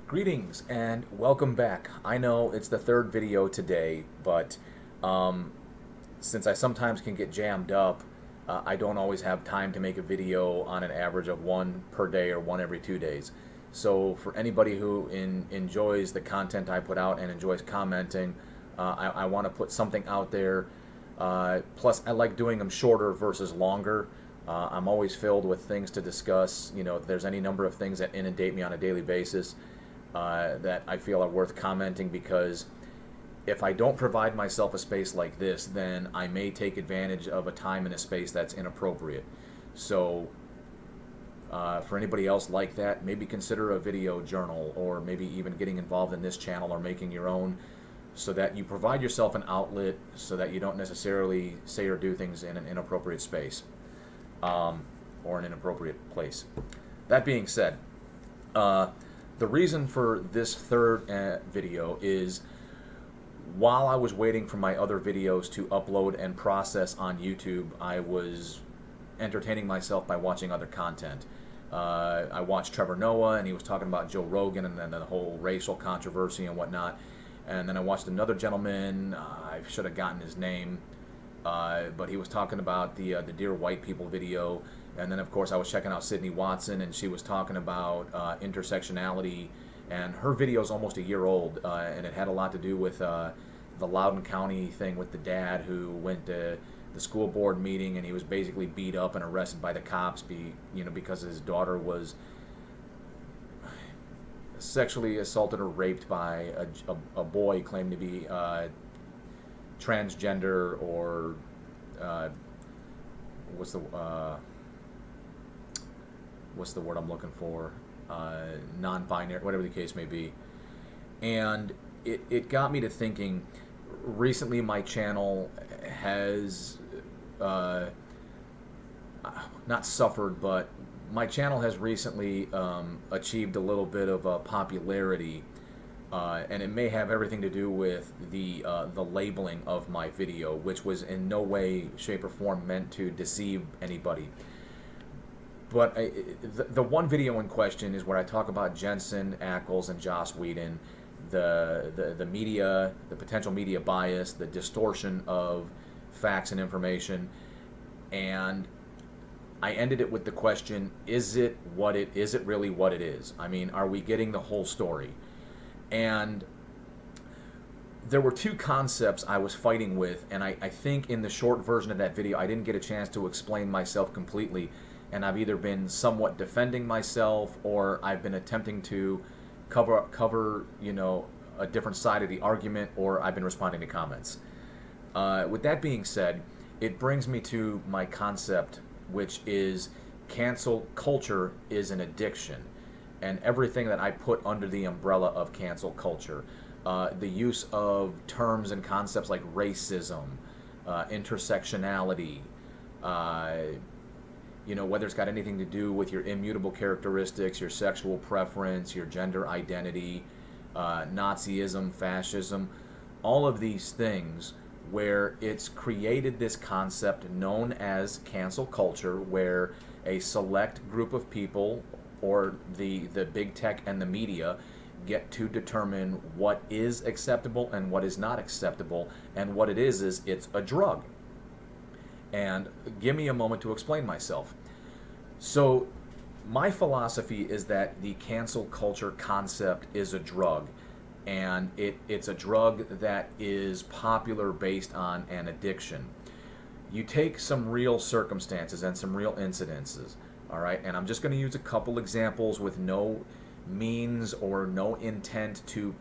Greetings and welcome back. I know it's the third video today, but um, since I sometimes can get jammed up, I don't always have time to make a video on an average of one per day or one every 2 days. So for anybody who enjoys the content I put out and enjoys commenting, I want to put something out there. Plus, I like doing them shorter versus longer. I'm always filled with things to discuss. You know, there's any number of things that inundate me on a daily basis that I feel are worth commenting, because if I don't provide myself a space like this, then I may take advantage of a time and a space that's inappropriate. So for anybody else like that, maybe consider a video journal, or maybe even getting involved in this channel or making your own, so that you provide yourself an outlet so that you don't necessarily say or do things in an inappropriate space or an inappropriate place. That being said, the reason for this third video is, while I was waiting for my other videos to upload and process on YouTube, I was entertaining myself by watching other content. I watched Trevor Noah, and he was talking about Joe Rogan and then the whole racial controversy and whatnot. And then I watched another gentleman, I should have gotten his name, but he was talking about the Dear White People video. And then, of course, I was checking out Sydney Watson, and she was talking about intersectionality. And her video is almost a year old, and it had a lot to do with the Loudoun County thing with the dad who went to the school board meeting, and he was basically beat up and arrested by the cops because his daughter was sexually assaulted or raped by a boy claimed to be transgender, or what's the word I'm looking for? Non-binary, whatever the case may be. And it got me to thinking. Recently, my channel has not suffered, but my channel has recently achieved a little bit of popularity, and it may have everything to do with the labeling of my video, which was in no way, shape, or form meant to deceive anybody. But the one video in question is where I talk about Jensen Ackles and Joss Whedon, the media, the potential media bias, the distortion of facts and information, and I ended it with the question: Is it really what it is? I mean, are we getting the whole story? And there were two concepts I was fighting with, and I think in the short version of that video, I didn't get a chance to explain myself completely. And I've either been somewhat defending myself, or I've been attempting to cover a different side of the argument, or I've been responding to comments. With that being said, it brings me to my concept, which is cancel culture is an addiction, and everything that I put under the umbrella of cancel culture, the use of terms and concepts like racism, intersectionality, whether it's got anything to do with your immutable characteristics, your sexual preference, your gender identity, Nazism, fascism, all of these things, where it's created this concept known as cancel culture, where a select group of people, or the big tech and the media, get to determine what is acceptable and what is not acceptable, and what it is it's a drug. And give me a moment to explain myself. So my philosophy is that the cancel culture concept is a drug, and it's a drug that is popular based on an addiction. You take some real circumstances and some real incidences, all right? And I'm just going to use a couple examples with no means or no intent to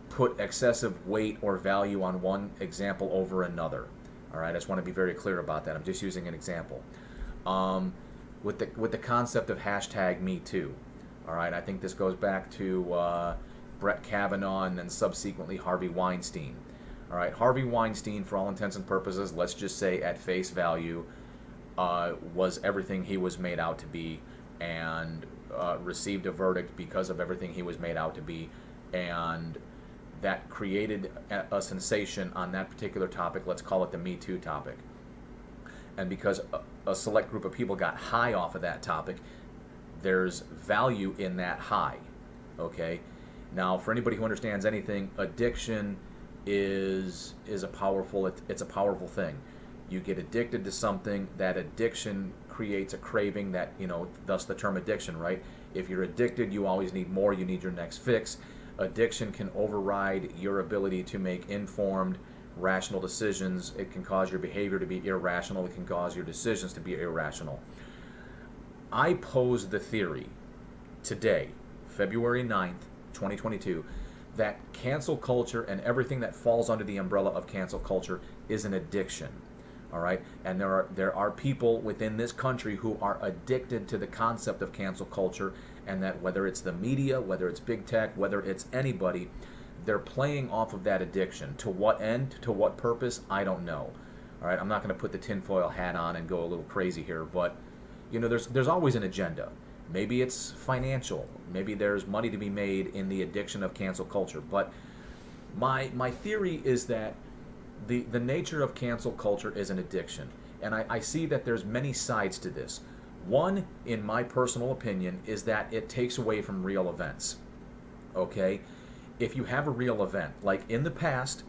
put excessive weight or value on one example over another. All right, I just want to be very clear about that. I'm just using an example. With the concept of hashtag Me Too. All right, I think this goes back to Brett Kavanaugh and then subsequently Harvey Weinstein. All right, Harvey Weinstein, for all intents and purposes, let's just say at face value, was everything he was made out to be, and received a verdict because of everything he was made out to be, and that created a sensation on that particular topic. Let's call it the Me Too topic. And because a select group of people got high off of that topic, there's value in that high, okay? Now, for anybody who understands anything, addiction is it's a powerful thing. You get addicted to something. That addiction creates a craving that, thus the term addiction, right? If you're addicted, you always need more. You need your next fix. Addiction can override your ability to make informed, rational decisions. It can cause your behavior to be irrational. It can cause your decisions to be irrational. I pose the theory today, February 9th, 2022, that cancel culture and everything that falls under the umbrella of cancel culture is an addiction. All right, and there are people within this country who are addicted to the concept of cancel culture, and that whether it's the media, whether it's big tech, whether it's anybody, they're playing off of that addiction. To what end, to what purpose, I don't know. All right, I'm not going to put the tinfoil hat on and go a little crazy here, but there's always an agenda. Maybe it's financial. Maybe there's money to be made in the addiction of cancel culture. But my theory is that the nature of cancel culture is an addiction. And I see that there's many sides to this. One, in my personal opinion, is that it takes away from real events. Okay? If you have a real event, like in the past,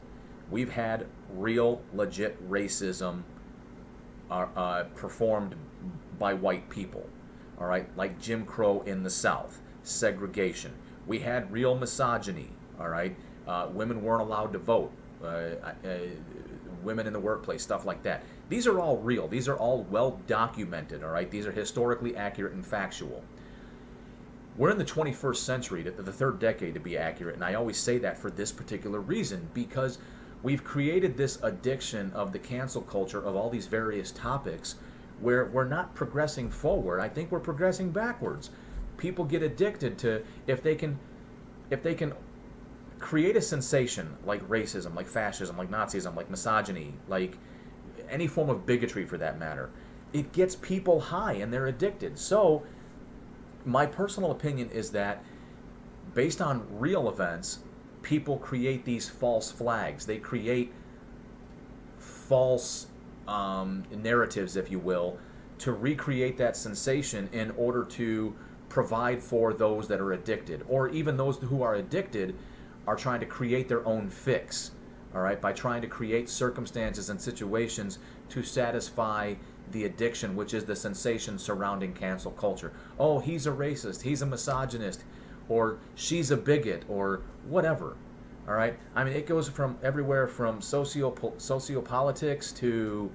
we've had real, legit racism performed by white people. All right? Like Jim Crow in the South, segregation. We had real misogyny. All right? Women weren't allowed to vote. Women in the workplace, stuff like that. These are all real. These are all well documented, all right? These are historically accurate and factual. We're in the 21st century, the third decade to be accurate, and I always say that for this particular reason, because we've created this addiction of the cancel culture of all these various topics where we're not progressing forward. I think we're progressing backwards. People get addicted to, if they can create a sensation like racism, like fascism, like Nazism, like misogyny, like any form of bigotry for that matter, it gets people high and they're addicted. So my personal opinion is that based on real events, people create these false flags. They create false narratives, if you will, to recreate that sensation in order to provide for those that are addicted, or even those who are addicted are trying to create their own fix, all right, by trying to create circumstances and situations to satisfy the addiction, which is the sensation surrounding cancel culture. Oh, he's a racist, he's a misogynist, or she's a bigot, or whatever, all right? I mean, it goes from everywhere from sociopolitics to,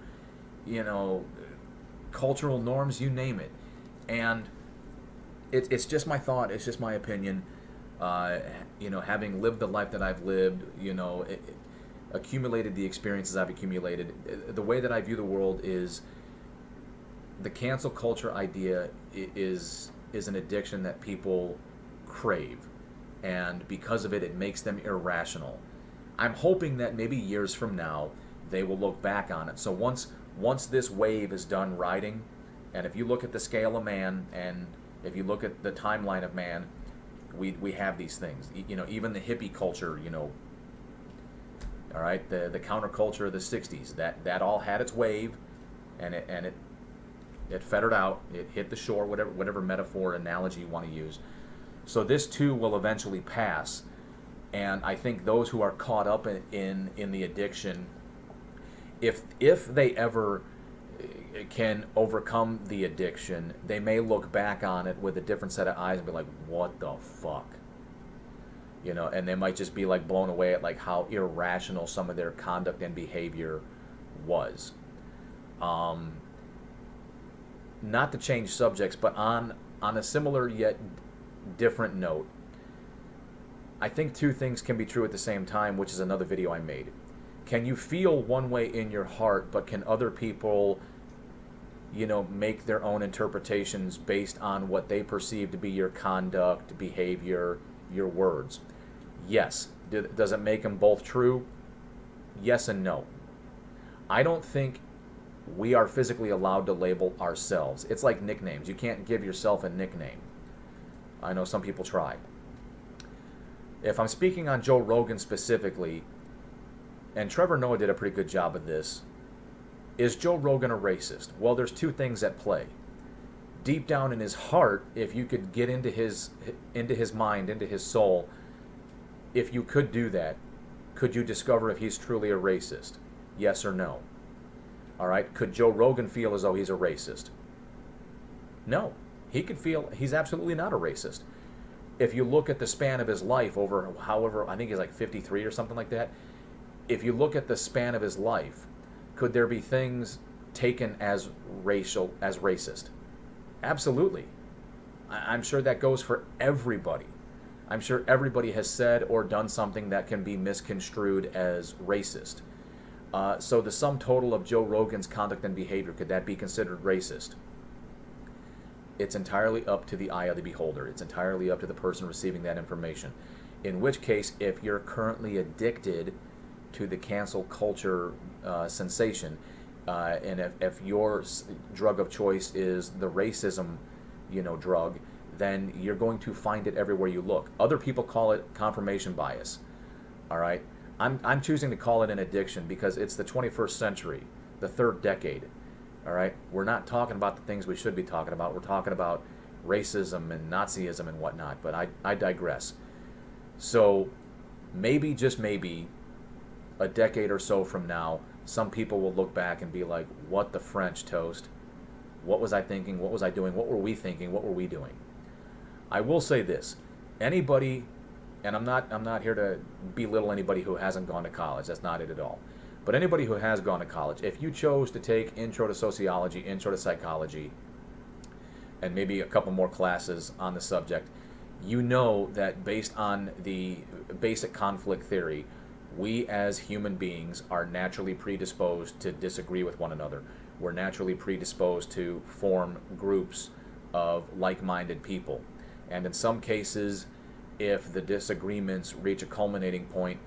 cultural norms, you name it. And it's just my thought, it's just my opinion. Having lived the life that I've lived, accumulated the experiences I've accumulated, the way that I view the world is the cancel culture idea is an addiction that people crave, and because of it, it makes them irrational. I'm hoping that maybe years from now they will look back on it. So once this wave is done riding, and if you look at the scale of man, and if you look at the timeline of man, we have these things. Even the hippie culture, all right, the counterculture of the 60s, that all had its wave, and it fettered out, it hit the shore, whatever metaphor, analogy you want to use. So this too will eventually pass, and I think those who are caught up in the addiction, if they ever can overcome the addiction, they may look back on it with a different set of eyes and be like, what the fuck? And they might just be like blown away at like how irrational some of their conduct and behavior was. Not to change subjects, but on a similar yet different note, I think two things can be true at the same time, which is another video I made. Can you feel one way in your heart, but can other people make their own interpretations based on what they perceive to be your conduct, behavior, your words? Yes. Does it make them both true? Yes and no. I don't think we are physically allowed to label ourselves. It's like nicknames. You can't give yourself a nickname. I know some people try. If I'm speaking on Joe Rogan specifically, and Trevor Noah did a pretty good job of this, is Joe Rogan a racist? Well, there's two things at play. Deep down in his heart, if you could get into his mind, into his soul, If you could do that, could you discover if he's truly a racist? Yes or no? All right. Could Joe Rogan feel as though he's a racist? No. He could feel he's absolutely not a racist. If you look at the span of his life over however, I think he's like 53 or something like that. If you look at the span of his life, could there be things taken as racist? Absolutely. I'm sure that goes for everybody. I'm sure everybody has said or done something that can be misconstrued as racist. So the sum total of Joe Rogan's conduct and behavior, could that be considered racist? It's entirely up to the eye of the beholder. It's entirely up to the person receiving that information. In which case, if you're currently addicted to the cancel culture sensation, and if your drug of choice is the racism, drug, then you're going to find it everywhere you look. Other people call it confirmation bias. All right, I'm choosing to call it an addiction because it's the 21st century, the third decade. All right, we're not talking about the things we should be talking about. We're talking about racism and Nazism and whatnot. But I digress. So maybe, just maybe, a decade or so from now, some people will look back and be like, what the French toast? What was I thinking? What was I doing? What were we thinking? What were we doing? I will say this. Anybody, and I'm not here to belittle anybody who hasn't gone to college. That's not it at all. But anybody who has gone to college, if you chose to take Intro to Sociology, Intro to Psychology, and maybe a couple more classes on the subject, you know that based on the basic conflict theory, we as human beings are naturally predisposed to disagree with one another. We're naturally predisposed to form groups of like-minded people. And in some cases, if the disagreements reach a culminating point,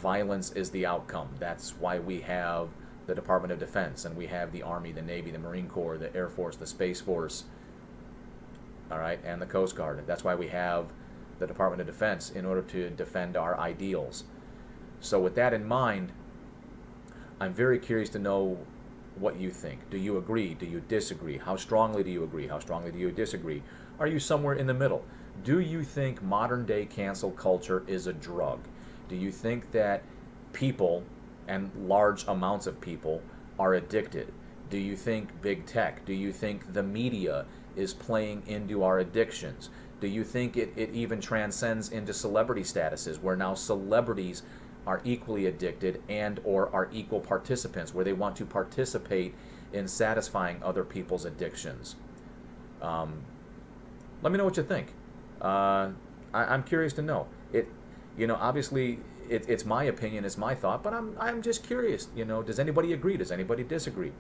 violence is the outcome. That's why we have the Department of Defense, and we have the Army, the Navy, the Marine Corps, the Air Force, the Space Force, all right, and the Coast Guard. That's why we have the Department of Defense, in order to defend our ideals. So with that in mind, I'm very curious to know what you think. Do you agree? Do you disagree? How strongly do you agree? How strongly do you disagree? Are you somewhere in the middle? Do you think modern day cancel culture is a drug? Do you think that people, and large amounts of people, are addicted? Do you think big tech? Do you think the media is playing into our addictions? Do you think it even transcends into celebrity statuses, where now celebrities are equally addicted and or are equal participants, where they want to participate in satisfying other people's addictions? Let me know what you think. I'm curious to know. Obviously, it's my opinion, it's my thought, but I'm just curious. Does anybody agree? Does anybody disagree?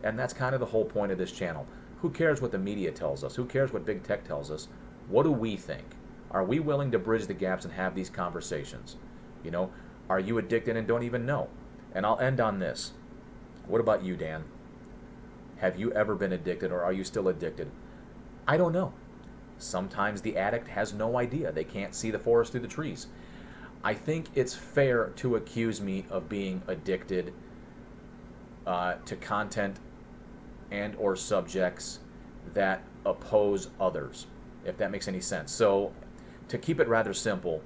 And that's kind of the whole point of this channel. Who cares what the media tells us? Who cares what big tech tells us? What do we think? Are we willing to bridge the gaps and have these conversations? Are you addicted and don't even know? And I'll end on this. What about you, Dan? Have you ever been addicted, or are you still addicted? I don't know. Sometimes the addict has no idea. They can't see the forest through the trees. I think it's fair to accuse me of being addicted to content and or subjects that oppose others, if that makes any sense. So, to keep it rather simple,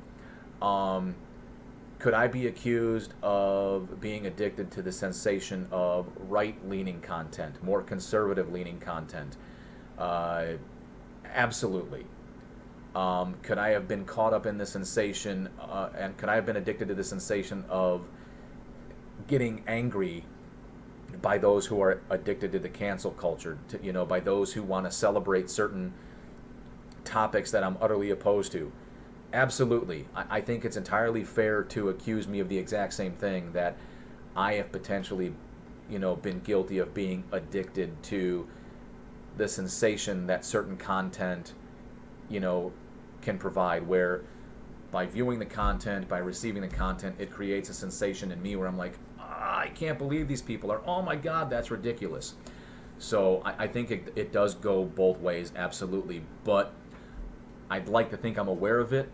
could I be accused of being addicted to the sensation of right-leaning content, more conservative-leaning content? Absolutely. Could I have been caught up in the sensation, and could I have been addicted to the sensation of getting angry by those who are addicted to the cancel culture, by those who want to celebrate certain topics that I'm utterly opposed to? Absolutely. I think it's entirely fair to accuse me of the exact same thing, that I have potentially, been guilty of being addicted to the sensation that certain content, can provide, where by viewing the content, by receiving the content, it creates a sensation in me where I'm like, I can't believe these people are, oh my God, that's ridiculous. So I think it does go both ways, absolutely. But I'd like to think I'm aware of it.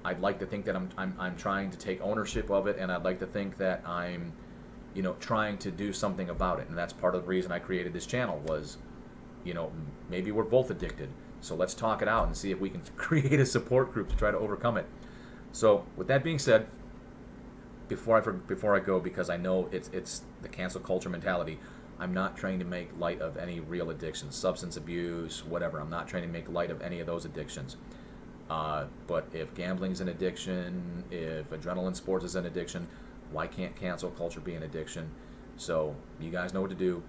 I'd like to think that I'm trying to take ownership of it, and I'd like to think that I'm, trying to do something about it. And that's part of the reason I created this channel was, maybe we're both addicted. So let's talk it out and see if we can create a support group to try to overcome it. So with that being said, before I go, because I know it's the cancel culture mentality, I'm not trying to make light of any real addictions, substance abuse, whatever. I'm not trying to make light of any of those addictions. But if gambling is an addiction, if adrenaline sports is an addiction, why can't cancel culture be an addiction? So you guys know what to do.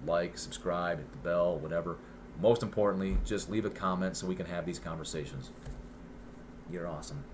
Like, subscribe, hit the bell, whatever. Most importantly, just leave a comment so we can have these conversations. You're awesome.